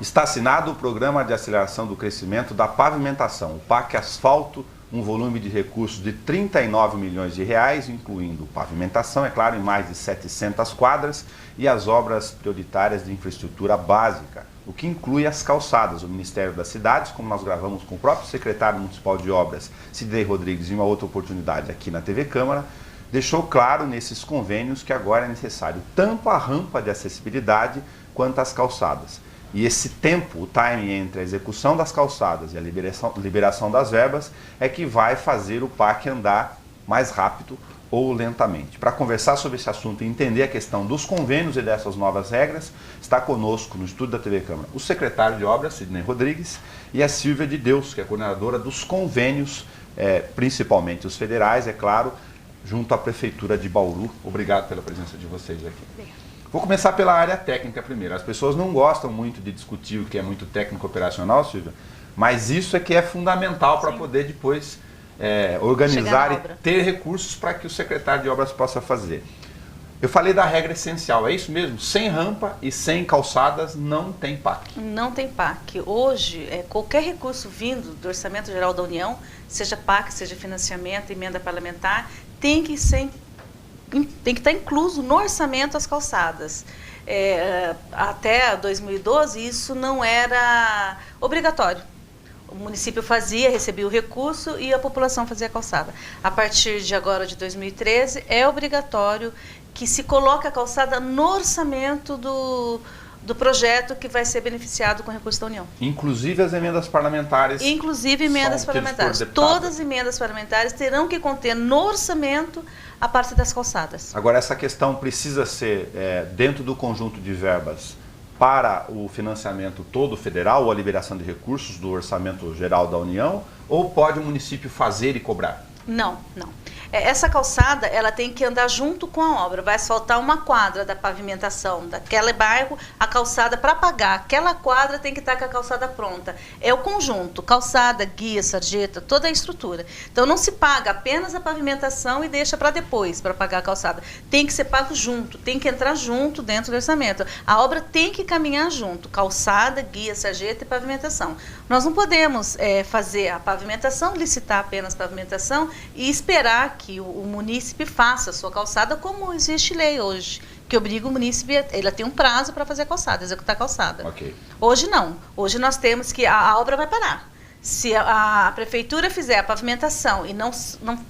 Está assinado o Programa de Aceleração do Crescimento da Pavimentação, o PAC Asfalto, um volume de recursos de 39 milhões de reais, incluindo pavimentação, é claro, em mais de 700 quadras, e as obras prioritárias de infraestrutura básica, o que inclui as calçadas. O Ministério das Cidades, como nós gravamos com o próprio secretário municipal de obras, Sidney Rodrigues, em uma outra oportunidade aqui na TV Câmara, deixou claro nesses convênios que agora é necessário tanto a rampa de acessibilidade quanto as calçadas. E esse tempo, o timing entre a execução das calçadas e a liberação das verbas é que vai fazer o PAC andar mais rápido ou lentamente. Para conversar sobre esse assunto e entender a questão dos convênios e dessas novas regras, está conosco no estúdio da TV Câmara o secretário de Obras, Sidney Rodrigues, e a Silvia de Deus, que é coordenadora dos convênios, principalmente os federais, é claro, junto à Prefeitura de Bauru. Obrigado pela presença de vocês aqui. Obrigada. Vou começar pela área técnica primeiro. As pessoas não gostam muito de discutir o que é muito técnico operacional, Silvia, mas isso é que é fundamental para poder depois organizar e ter recursos para que o secretário de obras possa fazer. Eu falei da regra essencial, é isso mesmo? Sem rampa e sem calçadas não tem PAC. Não tem PAC. Hoje, qualquer recurso vindo do Orçamento Geral da União, seja PAC, seja financiamento, emenda parlamentar, tem que estar incluso no orçamento as calçadas. Até 2012 isso não era obrigatório. O município recebia o recurso e a população fazia a calçada. A partir de agora, de 2013, é obrigatório que se coloque a calçada no orçamento do projeto que vai ser beneficiado com recurso da União. Inclusive as emendas parlamentares. Inclusive emendas parlamentares. Todas as emendas parlamentares terão que conter no orçamento a parte das calçadas. Agora, essa questão precisa ser dentro do conjunto de verbas para o financiamento todo federal ou a liberação de recursos do Orçamento Geral da União, ou pode o município fazer e cobrar? Não, não. Essa calçada, ela tem que andar junto com a obra. Vai asfaltar uma quadra da pavimentação daquele bairro, a calçada, para pagar aquela quadra, tem que estar com a calçada pronta. É o conjunto, calçada, guia, sarjeta, toda a estrutura. Então não se paga apenas a pavimentação e deixa para depois, para pagar a calçada. Tem que ser pago junto, tem que entrar junto dentro do orçamento. A obra tem que caminhar junto, calçada, guia, sarjeta e pavimentação. Nós não podemos fazer a pavimentação, licitar apenas a pavimentação e esperar que o munícipe faça a sua calçada, como existe lei hoje, que obriga o munícipe, ele tem um prazo para fazer a calçada, executar a calçada. Okay. Hoje não. Hoje nós temos que a obra vai parar. Se a prefeitura fizer a pavimentação e não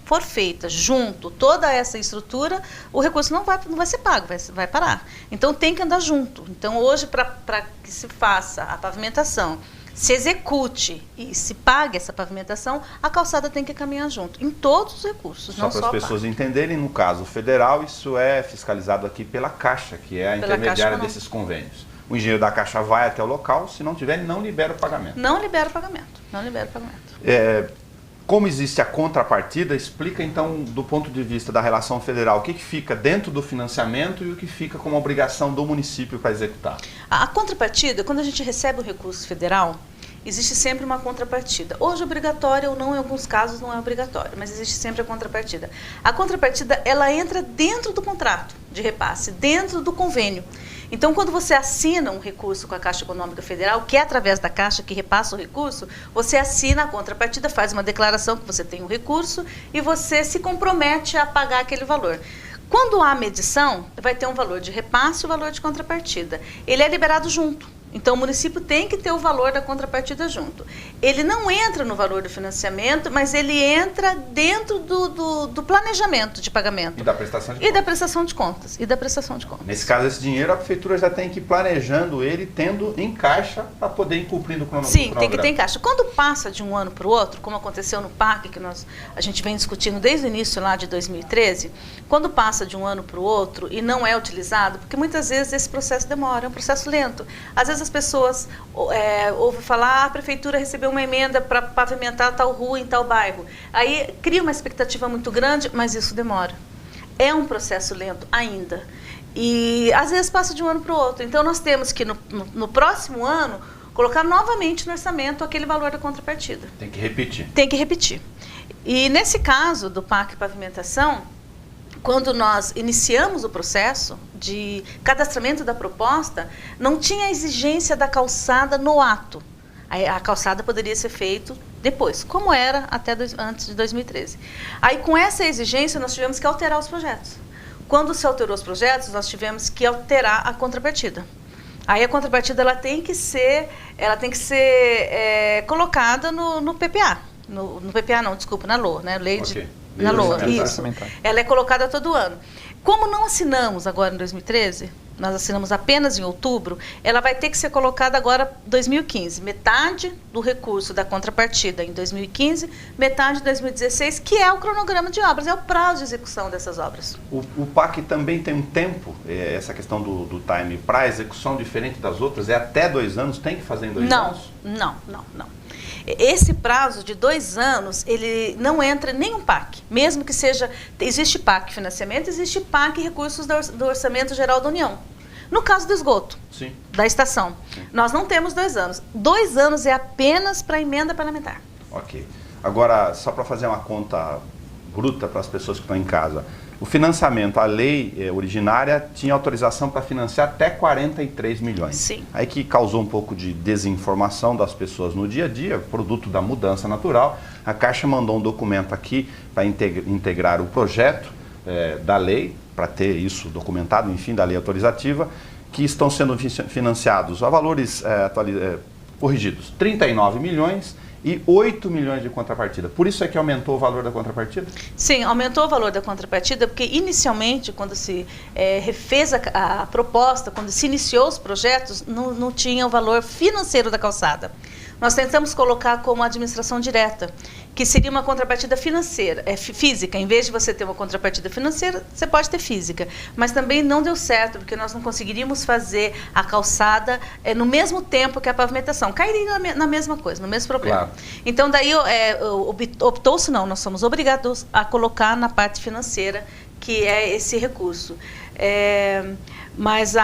for feita junto toda essa estrutura, o recurso não vai ser pago, vai parar. Então tem que andar junto. Então hoje, para que se faça a pavimentação, se execute e se pague essa pavimentação, a calçada tem que caminhar junto, em todos os recursos, não só para as pessoas entenderem, no caso federal, isso é fiscalizado aqui pela Caixa, que é a intermediária desses convênios. O engenheiro da Caixa vai até o local, se não tiver, ele não libera o pagamento. Não libera o pagamento, não libera o pagamento. Como existe a contrapartida, explica então, do ponto de vista da relação federal, o que fica dentro do financiamento e o que fica como obrigação do município para executar. A contrapartida, quando a gente recebe o recurso federal, existe sempre uma contrapartida. Hoje obrigatória ou não, em alguns casos não é obrigatório, mas existe sempre a contrapartida. A contrapartida, ela entra dentro do contrato de repasse, dentro do convênio. Então, quando você assina um recurso com a Caixa Econômica Federal, que é através da Caixa que repassa o recurso, você assina a contrapartida, faz uma declaração que você tem um recurso e você se compromete a pagar aquele valor. Quando há medição, vai ter um valor de repasse e um valor de contrapartida. Ele é liberado junto. Então, o município tem que ter o valor da contrapartida junto. Ele não entra no valor do financiamento, mas ele entra dentro do planejamento de pagamento. E da prestação de contas. E da prestação de contas. E da prestação de contas. Nesse caso, esse dinheiro, a prefeitura já tem que ir planejando ele, tendo em caixa, para poder ir cumprindo o cronograma. Sim, tem que ter em caixa. Quando passa de um ano para o outro, como aconteceu no PAC, que a gente vem discutindo desde o início lá de 2013, quando passa de um ano para o outro e não é utilizado, porque muitas vezes esse processo demora, é um processo lento. Às vezes as pessoas ouvem falar, a prefeitura recebeu uma emenda para pavimentar tal rua em tal bairro. Aí cria uma expectativa muito grande, mas isso demora. É um processo lento ainda. E às vezes passa de um ano para o outro. Então nós temos que no próximo ano colocar novamente no orçamento aquele valor da contrapartida. Tem que repetir. Tem que repetir. E nesse caso do PAC Pavimentação, quando nós iniciamos o processo de cadastramento da proposta, não tinha exigência da calçada no ato. A calçada poderia ser feita depois, como era antes de 2013. Aí, com essa exigência, nós tivemos que alterar os projetos. Quando se alterou os projetos, nós tivemos que alterar a contrapartida. Aí a contrapartida ela tem que ser colocada no PPA. No PPA não, desculpa, na LOA, né? Na LOA, isso. Ela é colocada todo ano. Como não assinamos agora em 2013, nós assinamos apenas em outubro, ela vai ter que ser colocada agora em 2015. Metade do recurso da contrapartida em 2015, metade em 2016, que é o cronograma de obras, é o prazo de execução dessas obras. O PAC também tem um tempo, essa questão do time para execução diferente das outras, é até 2 anos, tem que fazer em 2 anos? Não. Esse prazo de 2 anos, ele não entra em nenhum PAC, mesmo que seja, existe PAC financiamento, existe PAC recursos do Orçamento Geral da União. No caso do esgoto, sim, da estação, sim, nós não temos 2 anos. 2 anos é apenas para emenda parlamentar. Ok. Agora, só para fazer uma conta bruta para as pessoas que estão em casa, o financiamento, a lei originária tinha autorização para financiar até 43 milhões. Sim. Aí que causou um pouco de desinformação das pessoas no dia a dia, produto da mudança natural. A Caixa mandou um documento aqui para integrar o projeto da lei, para ter isso documentado, enfim, da lei autorizativa, que estão sendo financiados a valores corrigidos, 39 milhões e 8 milhões de contrapartida. Por isso é que aumentou o valor da contrapartida? Sim, aumentou o valor da contrapartida, porque inicialmente, quando se refez a proposta, quando se iniciou os projetos, não tinha o valor financeiro da calçada. Nós tentamos colocar como administração direta, que seria uma contrapartida financeira, física. Em vez de você ter uma contrapartida financeira, você pode ter física. Mas também não deu certo, porque nós não conseguiríamos fazer a calçada no mesmo tempo que a pavimentação. Cairia na mesma coisa, no mesmo problema. Claro. Então, daí optou-se, nós somos obrigados a colocar na parte financeira, que é esse recurso. Mas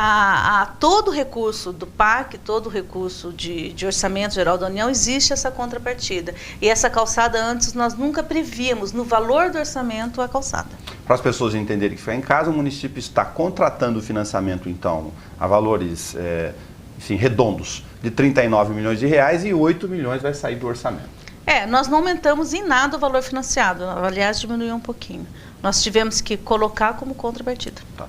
todo recurso do PAC, todo recurso de Orçamento Geral da União, existe essa contrapartida. E essa calçada, antes, nós nunca prevíamos no valor do orçamento a calçada. Para as pessoas entenderem que foi em casa, o município está contratando o financiamento, então, a valores redondos, de 39 milhões de reais e 8 milhões vai sair do orçamento. Nós não aumentamos em nada o valor financiado, aliás, diminuiu um pouquinho. Nós tivemos que colocar como contrapartida. Tá.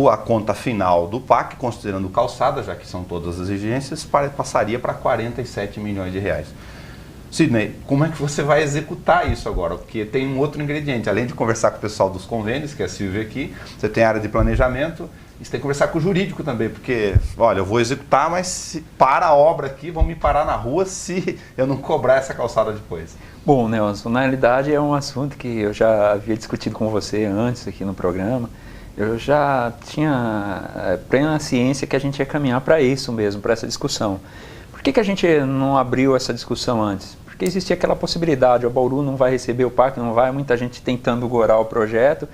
A conta final do PAC, considerando calçada, já que são todas as exigências, passaria para 47 milhões de reais. Sidney, como é que você vai executar isso agora? Porque tem um outro ingrediente, além de conversar com o pessoal dos convênios, que é a Silvia aqui, você tem a área de planejamento, e você tem que conversar com o jurídico também, porque, olha, eu vou executar, mas se para a obra aqui, vão me parar na rua se eu não cobrar essa calçada depois. Bom, Nelson, na realidade é um assunto que eu já havia discutido com você antes aqui no programa. Eu já tinha plena ciência que a gente ia caminhar para isso mesmo, para essa discussão. Por que a gente não abriu essa discussão antes? Porque existia aquela possibilidade, o Bauru não vai receber o PAC, não vai, muita gente tentando gorar o projeto,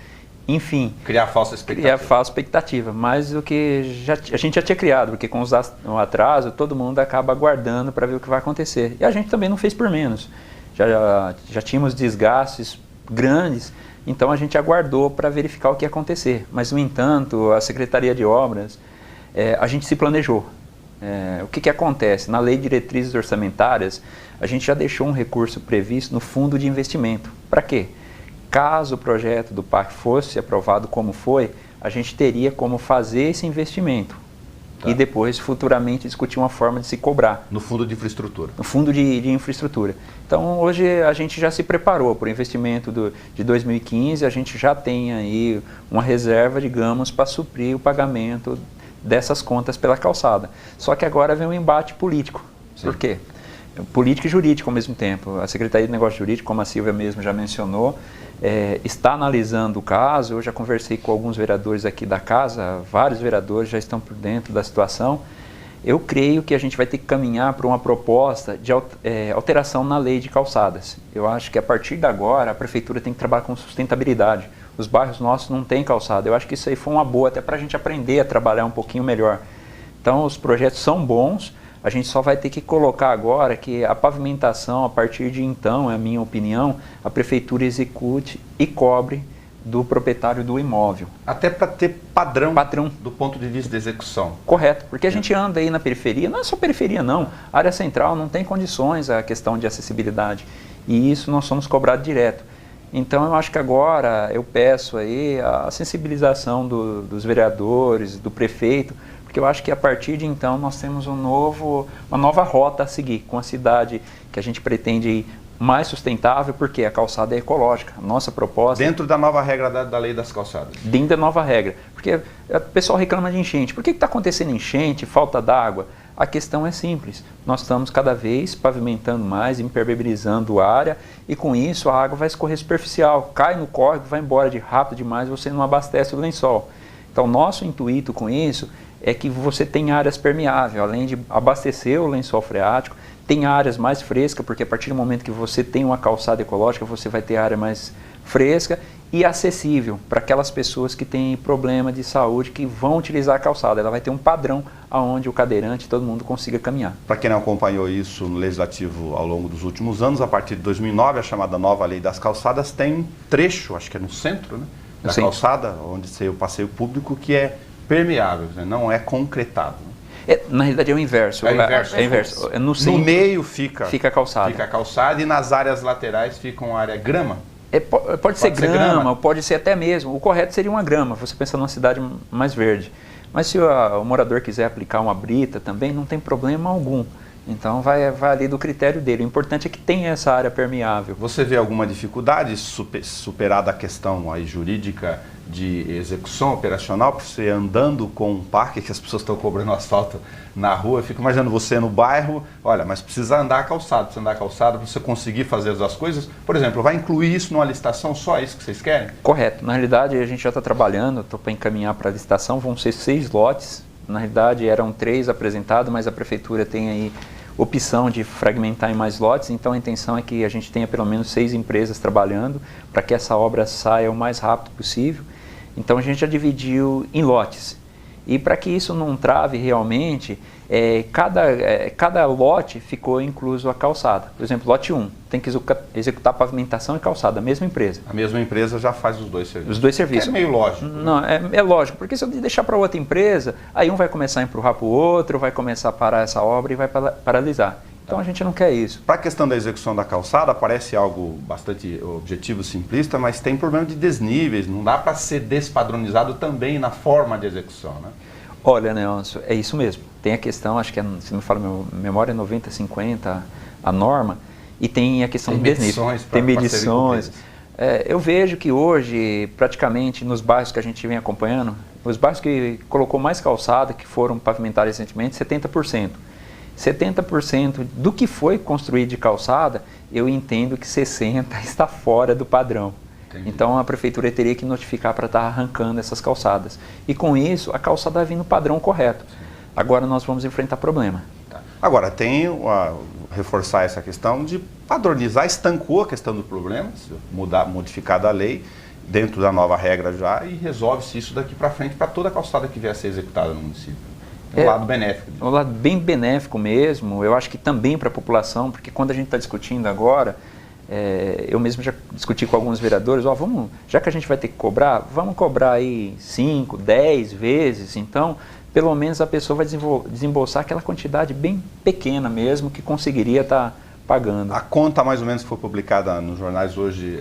enfim. Criar falsa expectativa. Mas o que a gente já tinha criado, porque com o atraso, todo mundo acaba aguardando para ver o que vai acontecer. E a gente também não fez por menos. Já tínhamos desgastes grandes, então a gente aguardou para verificar o que ia acontecer. Mas, no entanto, a Secretaria de Obras, a gente se planejou. O que acontece? Na Lei de Diretrizes Orçamentárias, a gente já deixou um recurso previsto no Fundo de Investimento. Para quê? Caso o projeto do PAC fosse aprovado como foi, a gente teria como fazer esse investimento. Tá. E depois, futuramente, discutir uma forma de se cobrar. No Fundo de Infraestrutura. No Fundo de Infraestrutura. Então, hoje, a gente já se preparou para o investimento de 2015, a gente já tem aí uma reserva, digamos, para suprir o pagamento dessas contas pela calçada. Só que agora vem um embate político. Sim. Por quê? Político e jurídico ao mesmo tempo. A Secretaria de Negócios Jurídicos, como a Silvia mesmo já mencionou, está analisando o caso. Eu já conversei com alguns vereadores aqui da casa, vários vereadores já estão por dentro da situação. Eu creio que a gente vai ter que caminhar para uma proposta de alteração na lei de calçadas. Eu acho que a partir de agora a Prefeitura tem que trabalhar com sustentabilidade. Os bairros nossos não têm calçada. Eu acho que isso aí foi uma boa até para a gente aprender a trabalhar um pouquinho melhor. Então os projetos são bons, a gente só vai ter que colocar agora que a pavimentação, a partir de então, é a minha opinião, a Prefeitura execute e cobre do proprietário do imóvel. Até para ter padrão Padrão. do ponto de vista de execução. Correto, porque a gente anda aí na periferia, não é só periferia não, a área central não tem condições a questão de acessibilidade, e isso nós somos cobrados direto. Então eu acho que agora eu peço aí a sensibilização dos vereadores, do prefeito, porque eu acho que a partir de então nós temos uma nova rota a seguir, com a cidade que a gente pretende ir mais sustentável, porque a calçada é ecológica. A nossa proposta... Dentro da nova regra da lei das calçadas. Dentro da nova regra. Porque o pessoal reclama de enchente. Por que está acontecendo enchente, falta d'água? A questão é simples. Nós estamos cada vez pavimentando mais, impermeabilizando a área, e com isso a água vai escorrer superficial, cai no córrego, vai embora de rápido demais, você não abastece o lençol. Então, nosso intuito com isso é que você tenha áreas permeáveis, além de abastecer o lençol freático, tem áreas mais frescas, porque a partir do momento que você tem uma calçada ecológica, você vai ter área mais fresca e acessível para aquelas pessoas que têm problema de saúde, que vão utilizar a calçada. Ela vai ter um padrão onde o cadeirante, todo mundo consiga caminhar. Para quem não acompanhou isso no Legislativo ao longo dos últimos anos, a partir de 2009, a chamada nova Lei das Calçadas tem um trecho, acho que é no centro, né, da calçada, onde tem o passeio público, que é permeável, né, não é concretado. Na realidade é o inverso. É o inverso. No meio fica calçada. Fica calçada, e nas áreas laterais fica uma área grama. Pode ser grama, pode ser até mesmo. O correto seria uma grama, você pensa numa cidade mais verde. Mas se o morador quiser aplicar uma brita também, não tem problema algum. Então vai ali do critério dele. O importante é que tenha essa área permeável. Você vê alguma dificuldade superada a questão aí jurídica de execução operacional, para você andando com um parque que as pessoas estão cobrando asfalto na rua? Eu fico imaginando você no bairro, olha, mas precisa andar calçado, para você conseguir fazer as coisas. Por exemplo, vai incluir isso numa licitação, só isso que vocês querem? Correto. Na realidade, a gente já está trabalhando, estou para encaminhar para a licitação, vão ser 6 lotes. Na realidade, eram 3 apresentados, mas a prefeitura tem aí opção de fragmentar em mais lotes, então a intenção é que a gente tenha pelo menos 6 empresas trabalhando para que essa obra saia o mais rápido possível. Então a gente já dividiu em lotes. E para que isso não trave realmente, cada lote ficou incluso a calçada. Por exemplo, lote 1 tem que executar pavimentação e calçada, a mesma empresa. A mesma empresa já faz os dois serviços. Os dois serviços. Que é meio lógico. Não, é lógico, porque se eu deixar para outra empresa, aí um vai começar a empurrar para o outro, vai começar a parar essa obra e vai paralisar. Então a gente não quer isso. Para a questão da execução da calçada, parece algo bastante objetivo, simplista, mas tem problema de desníveis, não dá para ser despadronizado também na forma de execução, né? Olha, Nelson, é isso mesmo. Tem a questão, acho que se não me fala a memória, é 90-50 a norma, e tem a questão do desnível. Tem medições. Eu vejo que hoje, praticamente nos bairros que a gente vem acompanhando, os bairros que colocou mais calçada, que foram pavimentados recentemente, 70%. 70% do que foi construído de calçada, eu entendo que 60% está fora do padrão. Entendi. Então a prefeitura teria que notificar para estar arrancando essas calçadas. E com isso, a calçada vai vir no padrão correto. Agora nós vamos enfrentar problema. Tá. Agora, tem reforçar essa questão de padronizar, estancou a questão do problema, modificar a lei dentro da nova regra já, e resolve-se isso daqui para frente para toda a calçada que vier a ser executada no município. É um lado benéfico. Um lado bem benéfico mesmo, eu acho que também para a população, porque quando a gente está discutindo agora, eu mesmo já discuti com alguns vereadores, já que a gente vai ter que cobrar, vamos cobrar aí 5, 10 vezes, então pelo menos a pessoa vai desembolsar aquela quantidade bem pequena mesmo que conseguiria estar pagando. A conta mais ou menos que foi publicada nos jornais hoje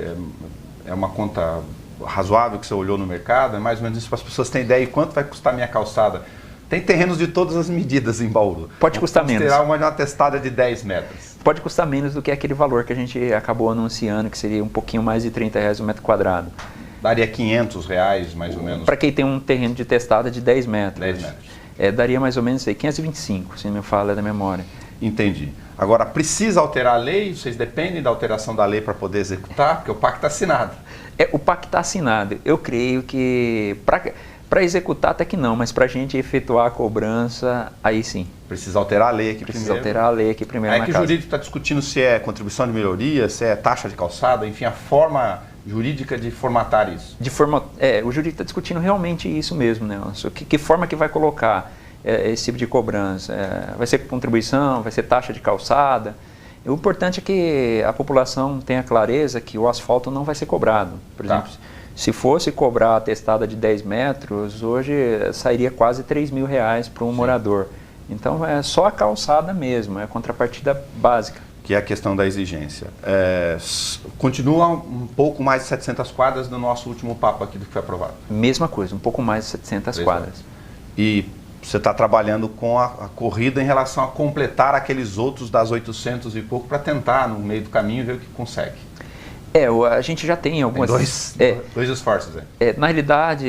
é uma conta razoável que você olhou no mercado? É mais ou menos isso para as pessoas terem ideia de quanto vai custar a minha calçada? Tem terrenos de todas as medidas em Bauru. Pode custar menos. Terá uma testada de 10 metros. Pode custar menos do que aquele valor que a gente acabou anunciando, que seria um pouquinho mais de R$30 o metro quadrado. Daria R$500, mais ou menos. Para quem tem um terreno de testada de 10 metros. 10 metros. Daria mais ou menos aí, 525, se não me falha da memória. Entendi. Agora, precisa alterar a lei? Vocês dependem da alteração da lei para poder executar? Porque o pacto está assinado. O pacto está assinado. Eu creio que para executar até que não, mas para a gente efetuar a cobrança, aí sim. Precisa alterar a lei aqui primeiro. Precisa alterar a lei aqui primeiro. É que o jurídico está discutindo se é contribuição de melhoria, se é taxa de calçada, enfim, a forma jurídica de formatar isso. O jurídico está discutindo realmente isso mesmo, Nelson. Que forma que vai colocar esse tipo de cobrança? Vai ser contribuição, vai ser taxa de calçada? O importante é que a população tenha clareza que o asfalto não vai ser cobrado. Por exemplo, Se fosse cobrar a testada de 10 metros, hoje sairia quase R$3.000 para um morador. Então é só a calçada mesmo, é a contrapartida básica. Que é a questão da exigência. Continua um pouco mais de 700 quadras do nosso último papo aqui do que foi aprovado. Mesma coisa, um pouco mais de 700 quadras. E você está trabalhando com a corrida em relação a completar aqueles outros das 800 e pouco para tentar, no meio do caminho, ver o que consegue. A gente já tem algumas... Dois esforços. Na realidade,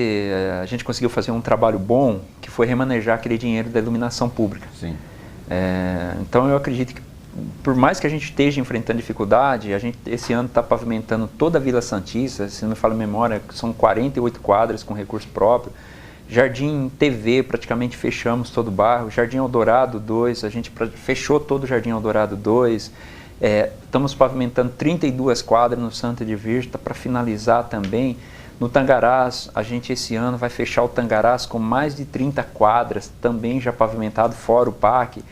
a gente conseguiu fazer um trabalho bom, que foi remanejar aquele dinheiro da iluminação pública. Sim. Então eu acredito que, por mais que a gente esteja enfrentando dificuldade, a gente esse ano está pavimentando toda a Vila Santista, se não me falha a memória, são 48 quadras com recurso próprio. Jardim TV, praticamente fechamos todo o bairro. Jardim Eldorado 2, a gente fechou todo o Jardim Eldorado 2. Estamos pavimentando 32 quadras no Santa de Virgem, para finalizar também. No Tangarás, a gente esse ano vai fechar o Tangarás com mais de 30 quadras, também já pavimentado, fora o PAC,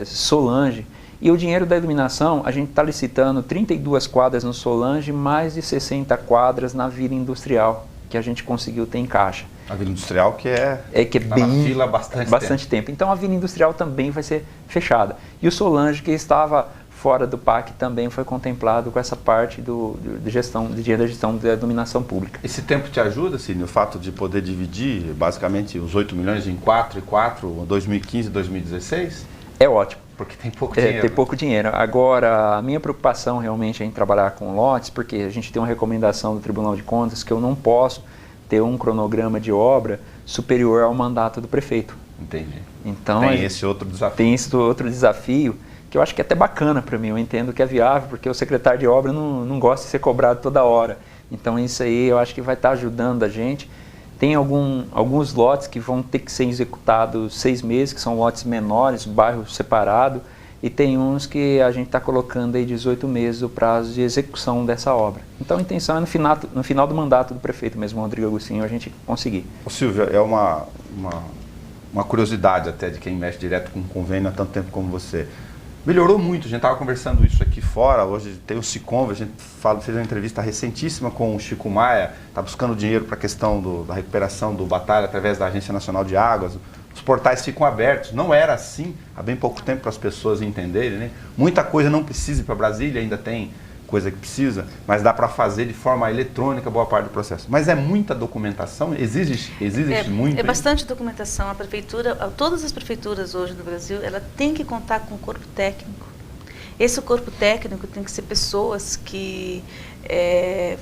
Solange. E o dinheiro da iluminação, a gente está licitando 32 quadras no Solange, mais de 60 quadras na Vila Industrial, que a gente conseguiu ter em caixa. A Vila Industrial que é tá bem, na fila há bastante tempo. Então a Vila Industrial também vai ser fechada. E o Solange, que estava fora do PAC, também foi contemplado com essa parte de dinheiro da gestão da iluminação pública. Esse tempo te ajuda, Cine, o fato de poder dividir basicamente os 8 milhões em 4 e 4, 2015 e 2016? É ótimo. Porque tem pouco dinheiro. Tem pouco dinheiro. Agora, a minha preocupação realmente é em trabalhar com lotes, porque a gente tem uma recomendação do Tribunal de Contas que eu não posso ter um cronograma de obra superior ao mandato do prefeito. Entendi. Então, tem esse outro desafio. Tem esse outro desafio, que eu acho que é até bacana para mim. Eu entendo que é viável, porque o secretário de obra não gosta de ser cobrado toda hora. Então, isso aí eu acho que vai estar ajudando a gente. Tem alguns lotes que vão ter que ser executados 6 meses, que são lotes menores, bairro separado, e tem uns que a gente está colocando aí 18 meses o prazo de execução dessa obra. Então a intenção é no final do mandato do prefeito mesmo, Rodrigo Agostinho, a gente conseguir. Silvio, é uma curiosidade até de quem mexe direto com convênio há tanto tempo como você. Melhorou muito, a gente estava conversando isso aqui fora, hoje tem o Siconv, a gente fez uma entrevista recentíssima com o Chico Maia, está buscando dinheiro para a questão da recuperação do Batalha através da Agência Nacional de Águas, os portais ficam abertos, não era assim há bem pouco tempo para as pessoas entenderem, né? Muita coisa não precisa ir para Brasília, ainda tem coisa que precisa, mas dá para fazer de forma eletrônica boa parte do processo. Mas é muita documentação? Existe muito? É bastante documentação. A prefeitura, todas as prefeituras hoje do Brasil, ela tem que contar com um corpo técnico. Esse corpo técnico tem que ser pessoas que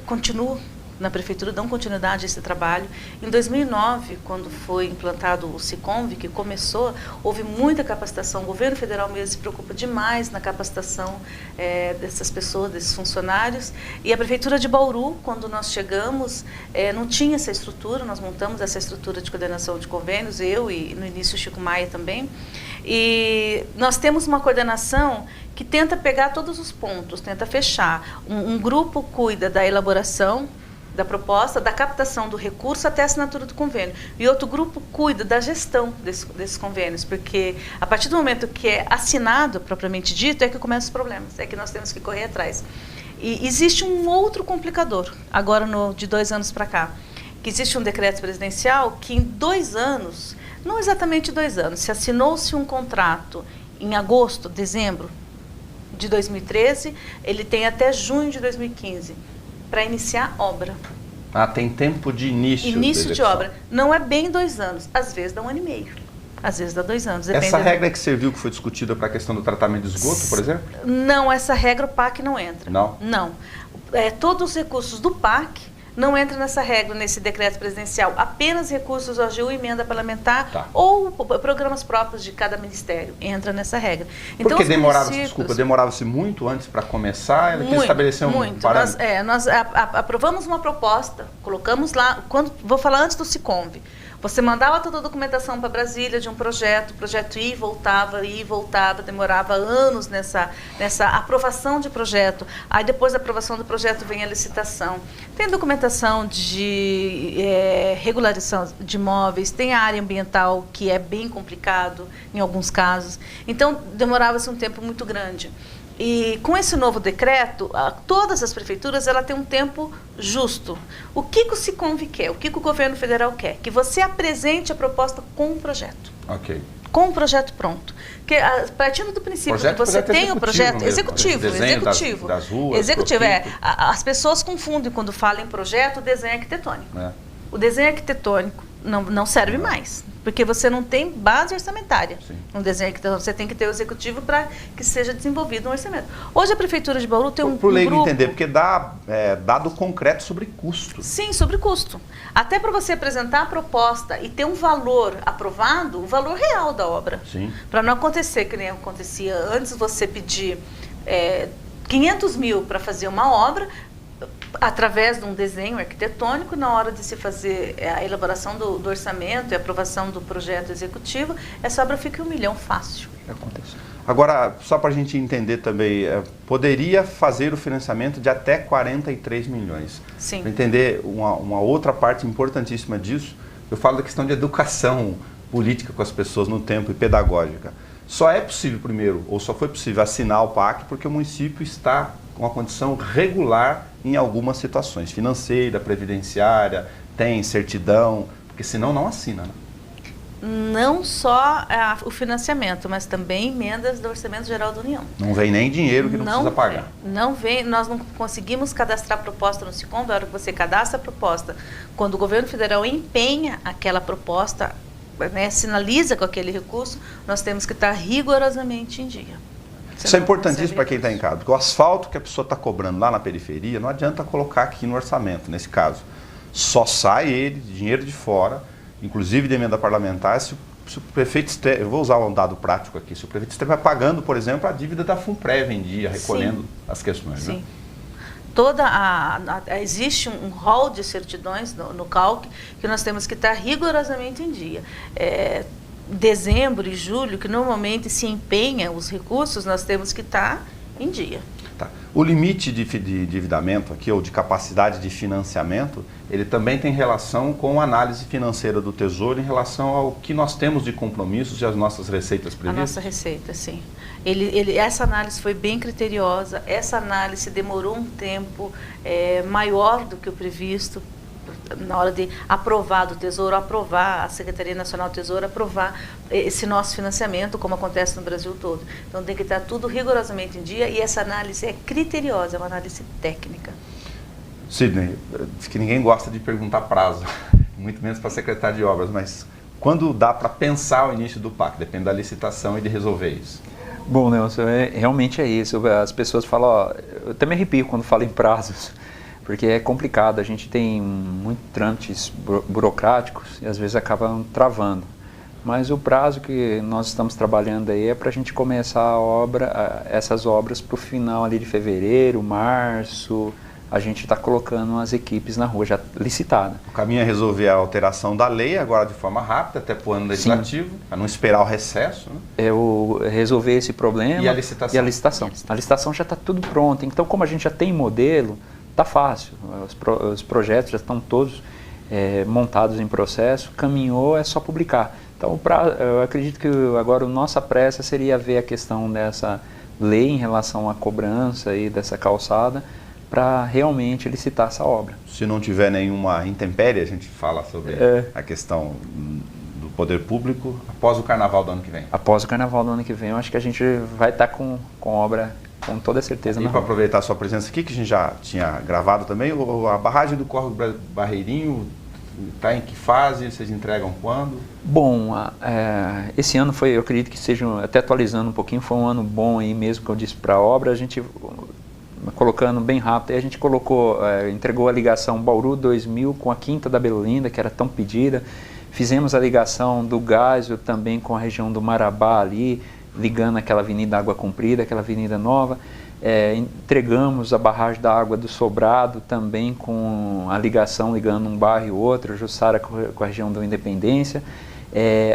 continuam na prefeitura, dão continuidade a esse trabalho. Em 2009, quando foi implantado o Siconv, que começou, houve muita capacitação. O governo federal mesmo se preocupa demais na capacitação dessas pessoas, desses funcionários. E a prefeitura de Bauru, quando nós chegamos, não tinha essa estrutura, nós montamos essa estrutura de coordenação de convênios, eu e no início o Chico Maia também. E nós temos uma coordenação que tenta pegar todos os pontos, tenta fechar. Um grupo cuida da elaboração da proposta, da captação do recurso até a assinatura do convênio. E outro grupo cuida da gestão desses convênios, porque a partir do momento que é assinado, propriamente dito, é que começam os problemas, é que nós temos que correr atrás. E existe um outro complicador, agora de 2 anos para cá, que existe um decreto presidencial que em 2 anos, não exatamente 2 anos, se assinou-se um contrato em agosto, dezembro de 2013, ele tem até junho de 2015, para iniciar obra. Tem tempo de início. Início de obra. Não é bem 2 anos. Às vezes dá 1 ano e meio. Às vezes dá 2 anos. Essa regra que você viu que foi discutida para a questão do tratamento de esgoto, por exemplo? Não, essa regra o PAC não entra. Não? Não. Todos os recursos do PAC não entram nessa regra, nesse decreto presidencial. Apenas recursos AGU, emenda parlamentar ou programas próprios de cada ministério entra nessa regra. Então, porque demorava-se muito antes para começar, ela quis estabelecer um parâmetro. Nós aprovamos uma proposta, colocamos lá, vou falar antes do Siconv. Você mandava toda a documentação para Brasília de um projeto, o projeto ia e voltava, demorava anos nessa aprovação de projeto. Aí depois da aprovação do projeto vem a licitação. Tem documentação de regularização de imóveis, tem a área ambiental, que é bem complicado em alguns casos. Então, demorava-se um tempo muito grande. E com esse novo decreto, todas as prefeituras ela tem um tempo justo. O que o Siconv quer? O que o governo federal quer? Que você apresente a proposta com um projeto. Ok. Com um projeto pronto. Que, partindo do princípio que você tem o projeto executivo, executivo. Das ruas, executivo, as pessoas confundem quando falam em projeto o desenho arquitetônico. É. O desenho arquitetônico não serve mais, porque você não tem base orçamentária. Sim. Um desenho arquitetônico, você tem que ter o executivo para que seja desenvolvido um orçamento. Hoje a Prefeitura de Bauru tem um Para o leigo grupo... entender, porque dá dado concreto sobre custo. Sim, sobre custo. Até para você apresentar a proposta e ter um valor aprovado, o valor real da obra. Sim. Para não acontecer que nem acontecia antes, você pedir 500 mil para fazer uma obra, através de um desenho arquitetônico, na hora de se fazer a elaboração do orçamento e a aprovação do projeto executivo, essa obra fica 1 milhão fácil. Acontece. Agora, só para a gente entender também, poderia fazer o financiamento de até 43 milhões. Sim. Para entender uma outra parte importantíssima disso, eu falo da questão de educação política com as pessoas no tempo e pedagógica. Só é possível primeiro, ou só foi possível assinar o PAC porque o município está com uma condição regular em algumas situações, financeira, previdenciária, tem certidão, porque senão não assina, né? Não só o financiamento, mas também emendas do Orçamento Geral da União. Não vem nem dinheiro que não precisa pagar. Não vem, nós não conseguimos cadastrar proposta no Siconv. A hora que você cadastra a proposta, quando o governo federal empenha aquela proposta, né, sinaliza com aquele recurso, nós temos que estar rigorosamente em dia. Isso é importantíssimo para quem está em casa, porque o asfalto que a pessoa está cobrando lá na periferia, não adianta colocar aqui no orçamento, nesse caso. Só sai ele, dinheiro de fora, inclusive de emenda parlamentar, se o prefeito estiver, eu vou usar um dado prático aqui, se o prefeito estiver pagando, por exemplo, a dívida da FUNPREV em dia, recolhendo as questões. Sim. Né? Existe um rol de certidões no CALC que nós temos que estar rigorosamente em dia. Dezembro e julho, que normalmente se empenha os recursos, nós temos que estar em dia. Tá. O limite de endividamento aqui, ou de capacidade de financiamento, ele também tem relação com a análise financeira do Tesouro em relação ao que nós temos de compromissos e as nossas receitas previstas? A nossa receita, sim. Essa análise foi bem criteriosa, essa análise demorou um tempo maior do que o previsto, na hora de aprovar do Tesouro, aprovar, a Secretaria Nacional do Tesouro aprovar esse nosso financiamento, como acontece no Brasil todo. Então tem que estar tudo rigorosamente em dia e essa análise é criteriosa, é uma análise técnica. Sidney, diz que ninguém gosta de perguntar prazo, muito menos para a secretária de obras, mas quando dá para pensar o início do PAC? Depende da licitação e de resolver isso. Bom, Nelson, realmente é isso. As pessoas falam, eu até me arrepio quando falo em prazos, porque é complicado, a gente tem muitos trâmites burocráticos e às vezes acabam travando. Mas o prazo que nós estamos trabalhando aí é para a gente começar essas obras para o final ali de fevereiro, março. A gente está colocando as equipes na rua já licitada. O caminho é resolver a alteração da lei agora de forma rápida, até para o ano legislativo, para não esperar o recesso. Né? Resolver esse problema e a licitação. A licitação já está tudo pronto. Então, como a gente já tem modelo, está fácil. Os projetos já estão todos montados em processo, caminhou, é só publicar. Então, eu acredito que agora a nossa pressa seria ver a questão dessa lei em relação à cobrança aí dessa calçada, para realmente licitar essa obra. Se não tiver nenhuma intempérie, a gente fala sobre a questão do poder público após o carnaval do ano que vem. Após o carnaval do ano que vem, eu acho que a gente vai estar com obra com toda certeza. E para aproveitar a sua presença aqui, que a gente já tinha gravado também, a barragem do Córrego Barreirinho está em que fase? Vocês entregam quando? Bom, esse ano foi, eu acredito que seja, até atualizando um pouquinho, foi um ano bom aí mesmo, que eu disse para a obra, a gente colocando bem rápido, aí a gente entregou a ligação Bauru 2000 com a Quinta da Belolinda, que era tão pedida, fizemos a ligação do Gásio também com a região do Marabá ali, ligando aquela Avenida Água Comprida, aquela Avenida Nova, entregamos a barragem da Água do Sobrado também com a ligação ligando um bairro e outro, Jussara com a região da Independência.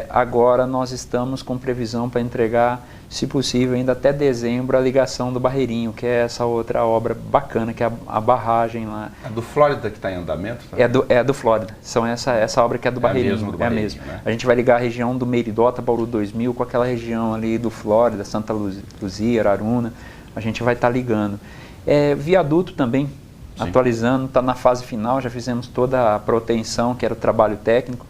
Agora nós estamos com previsão para entregar, se possível, ainda até dezembro, a ligação do Barreirinho, que é essa outra obra bacana, que é a barragem lá. É do Flórida que está em andamento? Tá? É do Flórida. São essa obra que é do Barreirinho. É a mesma. Né? A gente vai ligar a região do Meridota, Bauru 2000, com aquela região ali do Flórida, Santa Luzia, Araruna. a gente vai estar ligando. Viaduto também, Sim. atualizando, está na fase final, já fizemos toda a proteção, que era o trabalho técnico.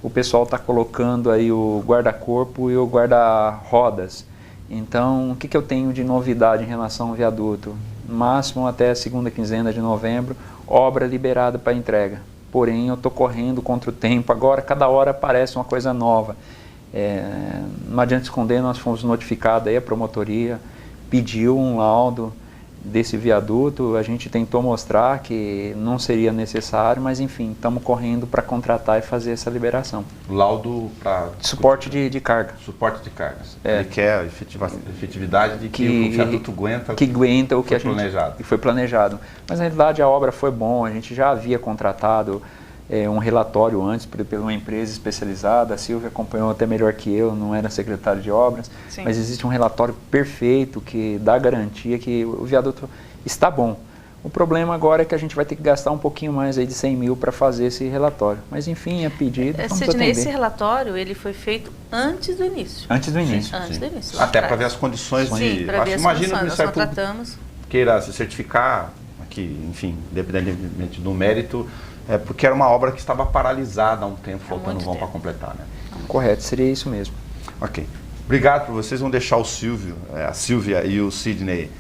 O pessoal está colocando aí o guarda-corpo e o guarda-rodas. Então, o que eu tenho de novidade em relação ao viaduto? Máximo até a segunda quinzena de novembro, obra liberada para entrega. Porém, eu estou correndo contra o tempo. Agora, cada hora aparece uma coisa nova. Não adianta esconder, nós fomos notificados aí, a promotoria pediu um laudo desse viaduto, a gente tentou mostrar que não seria necessário, mas enfim, estamos correndo para contratar e fazer essa liberação. Laudo para... Suporte de carga. Suporte de cargas. Ele quer a efetividade de que o viaduto aguenta, que aguenta o que foi planejado. Mas na realidade a obra foi bom, a gente já havia contratado um relatório antes por uma empresa especializada, a Silvia acompanhou até melhor que eu, não era secretário de obras, sim, mas existe um relatório perfeito que dá garantia que o viaduto está bom. O problema agora é que a gente vai ter que gastar um pouquinho mais aí de 100 mil para fazer esse relatório. Mas enfim, é pedido, vamos Sidney, esse relatório ele foi feito antes do início. Antes do início. Sim, antes do início. Até para ver as condições de... para ver as condições. Nós contratamos. Queira se certificar, aqui, enfim, independentemente do mérito, porque era uma obra que estava paralisada há um tempo, faltando vão para completar, né? Correto, seria isso mesmo. Ok. Obrigado por vocês. Vão deixar o Silvio, a Silvia e o Sidney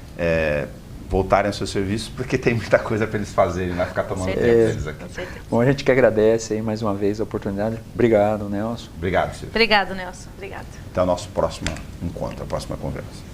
voltarem ao seu serviço, porque tem muita coisa para eles fazerem, não vai ficar tomando tempo deles aqui. Bom, a gente que agradece aí mais uma vez a oportunidade. Obrigado, Nelson. Obrigado, Silvio. Obrigado, Nelson. Obrigado. Até o nosso próximo encontro, a próxima conversa.